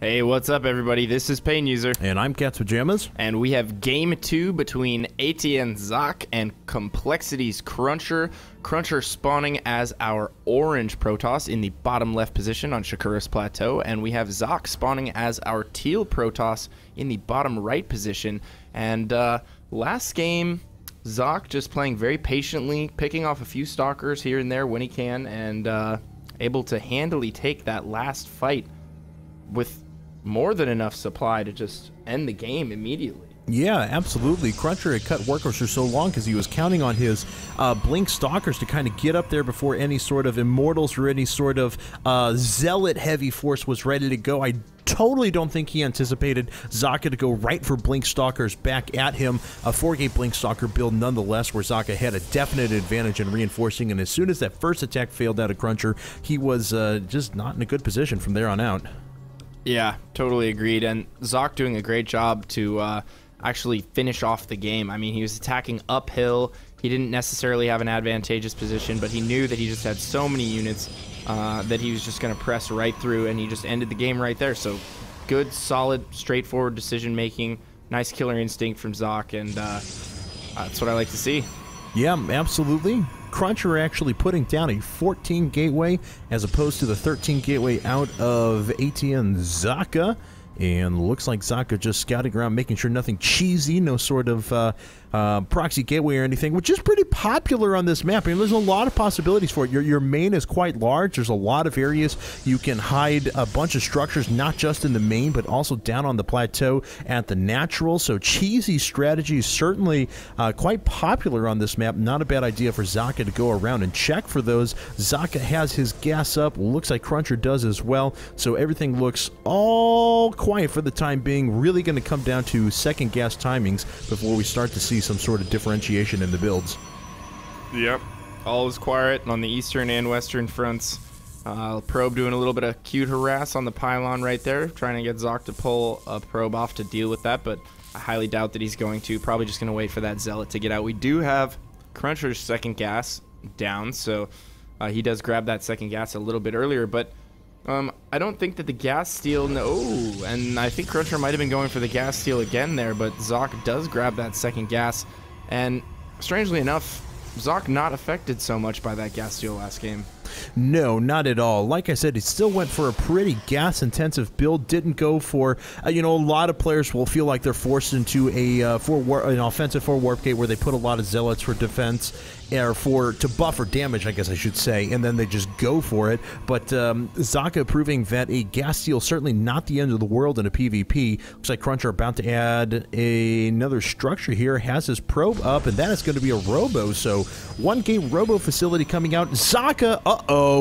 Hey, what's up, everybody? This is Pain User. And I'm Cat's Pajamas. And we have Game 2 between aTnSocke and Complexity's Cruncher. Cruncher spawning as our orange Protoss in the bottom left position on Shakura's Plateau. And we have Zocke spawning as our teal Protoss in the bottom right position. And last game, Zocke just playing very patiently, picking off a few stalkers here and there when he can, and able to handily take that last fight with more than enough supply to just end the game immediately. Yeah, absolutely. Cruncher had cut workhorse for so long because he was counting on his blink stalkers to kind of get up there before any sort of immortals or any sort of zealot heavy force was ready to go. I totally don't think he anticipated Zocke to go right for blink stalkers back at him. A 4-gate blink stalker build nonetheless, where Zocke had a definite advantage in reinforcing, and as soon as that first attack failed out of Cruncher, he was just not in a good position from there on out. Yeah, totally agreed. And Zocke doing a great job to actually finish off the game. I mean, he was attacking uphill. He didn't necessarily have an advantageous position, but he knew that he just had so many units that he was just going to press right through, and he just ended the game right there. So good, solid, straightforward decision-making. Nice killer instinct from Zocke, and that's what I like to see. Yeah, absolutely. Cruncher actually putting down a 14 gateway as opposed to the 13 gateway out of aTnSocke. And looks like Zocke just scouting around, making sure nothing cheesy, no sort of proxy gateway or anything, which is pretty popular on this map. I mean, there's a lot of possibilities for it. Your main is quite large. There's a lot of areas you can hide a bunch of structures, not just in the main, but also down on the plateau at the natural. So cheesy strategy is certainly quite popular on this map. Not a bad idea for Zocke to go around and check for those. Zocke has his gas up. Looks like Cruncher does as well. So everything looks all quiet for the time being. Really going to come down to second gas timings before we start to see some sort of differentiation in the builds. Yep. All is quiet on the eastern and western fronts. Probe doing a little bit of cute harass on the pylon right there, trying to get Zocke to pull a probe off to deal with that, but I highly doubt that he's going to. Probably just going to wait for that zealot to get out. We do have Cruncher's second gas down, so he does grab that second gas a little bit earlier, but I don't think that the gas steal, and I think Cruncher might have been going for the gas steal again there, but Zocke does grab that second gas, and strangely enough, Zocke not affected so much by that gas steal last game. No, not at all. Like I said, he still went for a pretty gas-intensive build. Didn't go for, a lot of players will feel like they're forced into an offensive for warp gate where they put a lot of zealots for defense, or to buffer damage, I guess I should say, and then they just go for it. But Zocke proving that a gas steal certainly not the end of the world in a PvP. Looks like Cruncher about to add another structure here. Has his probe up, and that is going to be a robo. So 1-gate robo facility coming out. Zocke,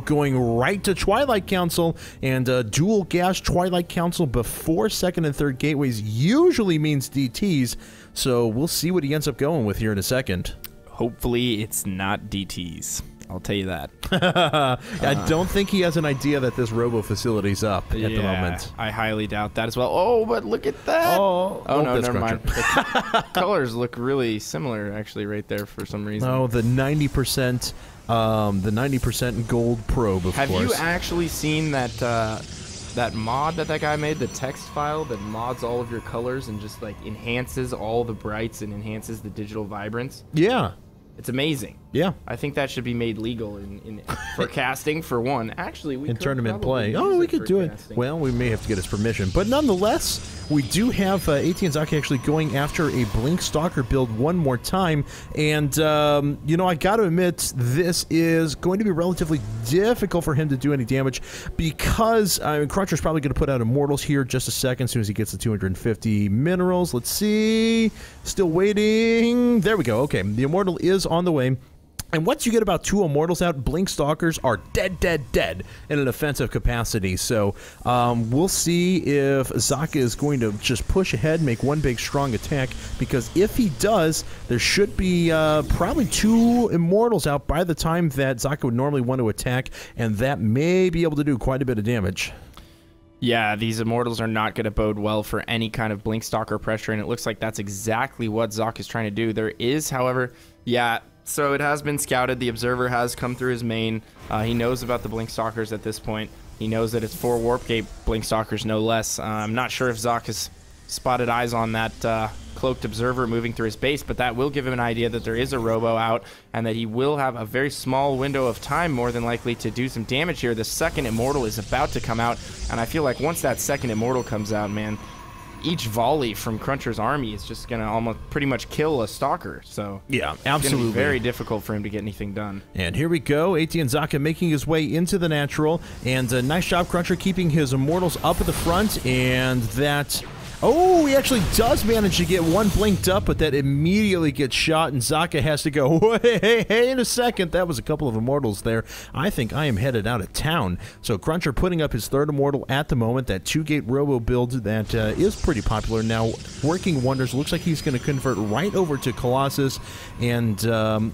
going right to Twilight Council, and dual gas Twilight Council before second and third gateways usually means DTs. So we'll see what he ends up going with here in a second. Hopefully it's not DTs. I'll tell you that. I don't think he has an idea that this robo facility's up at the moment. I highly doubt that as well. Oh, but look at that. Oh no, never mind. The colors look really similar, actually, right there for some reason. Oh, the 90%, the 90% gold probe, of course. Have you actually seen that that mod that guy made, the text file that mods all of your colors and just like enhances all the brights and enhances the digital vibrance? Yeah. It's amazing. Yeah. I think that should be made legal for casting, for one. Actually, we in could tournament play. Oh, we could do it. Well, we may have to get his permission. But nonetheless, we do have aTnSocke actually going after a Blink Stalker build one more time. And, I got to admit, this is going to be relatively difficult for him to do any damage because Cruncher's probably going to put out Immortals here just a second as soon as he gets the 250 minerals. Let's see. Still waiting. There we go. Okay, the Immortal is on the way. And once you get about 2 Immortals out, Blink Stalkers are dead in an offensive capacity. So we'll see if Zocke is going to just push ahead, make one big strong attack, because if he does, there should be probably 2 Immortals out by the time that Zocke would normally want to attack, and that may be able to do quite a bit of damage. Yeah, these Immortals are not going to bode well for any kind of Blink Stalker pressure, and it looks like that's exactly what Zocke is trying to do. There is, however, So it has been scouted. The observer has come through his main. He knows about the Blink Stalkers at this point. He knows that it's 4 Warp Gate Blink Stalkers, no less. I'm not sure if Zoc has spotted eyes on that cloaked observer moving through his base, but that will give him an idea that there is a robo out and that he will have a very small window of time, more than likely, to do some damage here. The second Immortal is about to come out, and I feel like once that second Immortal comes out, man, each volley from Cruncher's army is just going to almost pretty much kill a Stalker. So yeah, absolutely. It's going to be very difficult for him to get anything done. And here we go. aTnSocke making his way into the natural. And nice job, Cruncher, keeping his Immortals up at the front. And that... Oh, he actually does manage to get one blinked up, but that immediately gets shot, and Zocke has to go, hey, in a second. That was a couple of Immortals there. I think I am headed out of town. So Cruncher putting up his 3rd Immortal at the moment, that 2-gate robo build that is pretty popular now, working wonders. Looks like he's going to convert right over to Colossus, and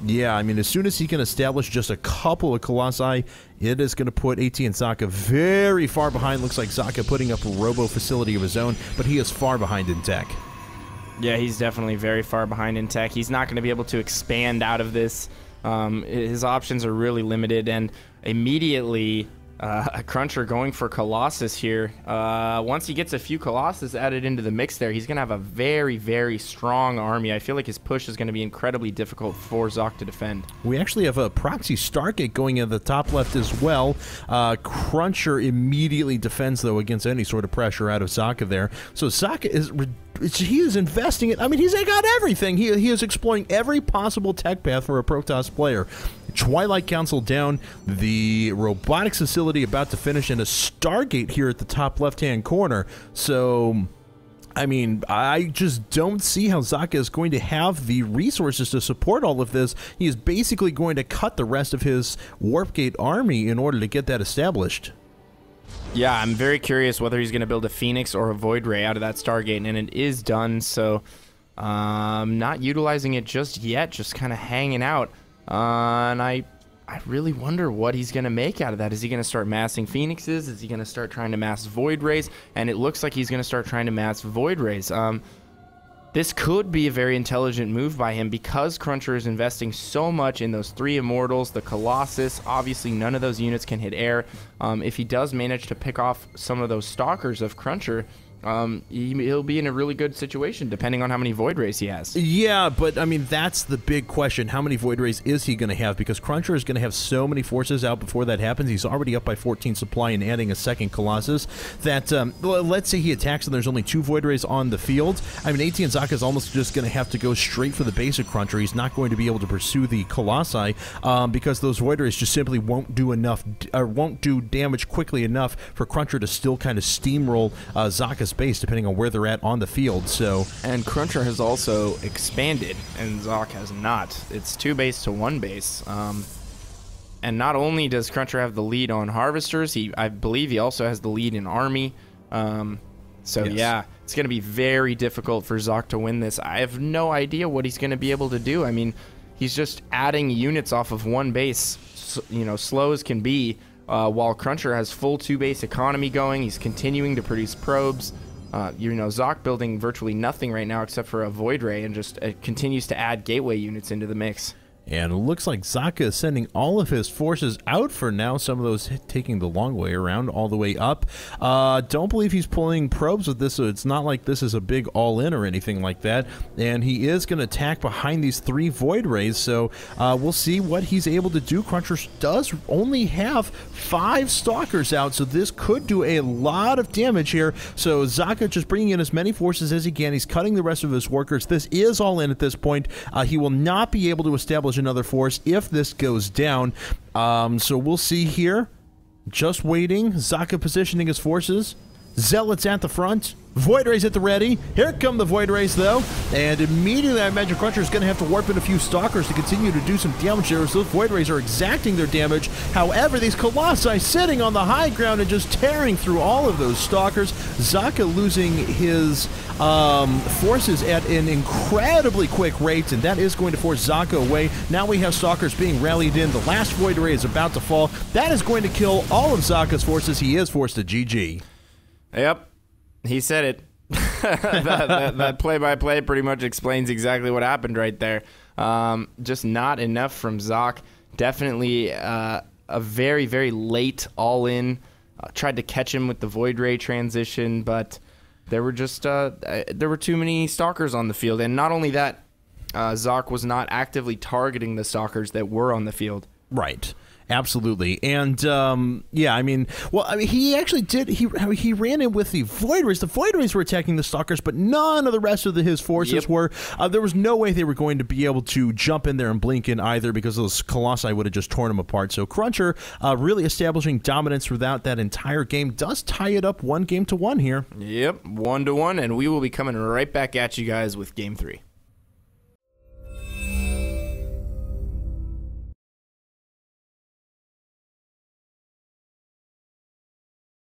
yeah, I mean, as soon as he can establish just a couple of Colossi, it is going to put aTnSocke very far behind. Looks like Zocke putting up a robo facility of his own, but he is far behind in tech. Yeah, he's definitely very far behind in tech. He's not going to be able to expand out of this. His options are really limited, and immediately a Cruncher going for Colossus here. Once he gets a few Colossus added into the mix there, he's going to have a very, very strong army. I feel like his push is going to be incredibly difficult for Zoc to defend. We actually have a proxy Stargate going in the top left as well. Cruncher immediately defends, though, against any sort of pressure out of Zocke there. So Zocke is... he is investing it. I mean, he's got everything. He is exploring every possible tech path for a Protoss player. Twilight Council down, the robotics facility about to finish, and a Stargate here at the top left-hand corner. So, I mean, I just don't see how Zocke is going to have the resources to support all of this. He is basically going to cut the rest of his Warp Gate army in order to get that established. Yeah, I'm very curious whether he's going to build a Phoenix or a Void Ray out of that Stargate, and it is done, so not utilizing it just yet, just kind of hanging out. And I really wonder what he's going to make out of that. Is he going to start massing Phoenixes? Is he going to start trying to mass Void Rays? And it looks like he's going to start trying to mass Void Rays. This could be a very intelligent move by him because Cruncher is investing so much in those 3 Immortals, the Colossus. Obviously, none of those units can hit air. If he does manage to pick off some of those Stalkers of Cruncher, he'll be in a really good situation depending on how many Void Rays he has. Yeah, but I mean, that's the big question. How many Void Rays is he going to have? Because Cruncher is going to have so many forces out before that happens. He's already up by 14 supply and adding a second Colossus. That let's say he attacks and there's only 2 Void Rays on the field. I mean, aTnSocke is almost just going to have to go straight for the basic Cruncher. He's not going to be able to pursue the Colossi because those Void Rays just simply won't do enough, or won't do damage quickly enough for Cruncher to still kind of steamroll Zocke's base, depending on where they're at on the field. So, and Cruncher has also expanded, and Zoc has not. It's 2 base to 1 base. And not only does Cruncher have the lead on Harvesters, I believe he also has the lead in Army. So yes. Yeah, it's going to be very difficult for Zoc to win this. I have no idea what he's going to be able to do. I mean, he's just adding units off of 1 base, you know, slow as can be, while Cruncher has full 2-base economy going. He's continuing to produce probes. You know, Zoc building virtually nothing right now except for a Void Ray, and just continues to add gateway units into the mix. And it looks like Zocke is sending all of his forces out for now. Some of those taking the long way around, all the way up. Don't believe he's pulling probes with this, so it's not like this is a big all-in or anything like that. And he is going to attack behind these 3 Void Rays, so we'll see what he's able to do. Cruncher does only have 5 Stalkers out, so this could do a lot of damage here. So Zocke just bringing in as many forces as he can. He's cutting the rest of his workers. This is all in at this point. He will not be able to establish another force if this goes down. So we'll see here. Just waiting. Zocke positioning his forces. Zealots at the front. Void Rays at the ready. Here come the Void Rays, though. And immediately, I imagine Cruncher is going to have to warp in a few Stalkers to continue to do some damage there. So those Void Rays are exacting their damage. However, these Colossi sitting on the high ground and just tearing through all of those Stalkers. Zocke losing his forces at an incredibly quick rate, and that is going to force Zocke away. Now we have Stalkers being rallied in. The last Void Ray is about to fall. That is going to kill all of Zocke's forces. He is forced to GG. Yep. He said it. that play-by-play pretty much explains exactly what happened right there. Just not enough from Zocke. Definitely a very, very late all-in. Tried to catch him with the Void Ray transition, but there were just there were too many stalkers on the field. And not only that, Zocke was not actively targeting the stalkers that were on the field. Right. Absolutely. And, yeah, I mean, he actually did. He ran in with the Void Rays. The Void Rays were attacking the Stalkers, but none of the rest of his forces were. There was no way they were going to be able to jump in there and blink in either, because those Colossi would have just torn them apart. So Cruncher really establishing dominance throughout that entire game does tie it up 1-1 here. Yep, 1-1, and we will be coming right back at you guys with Game 3.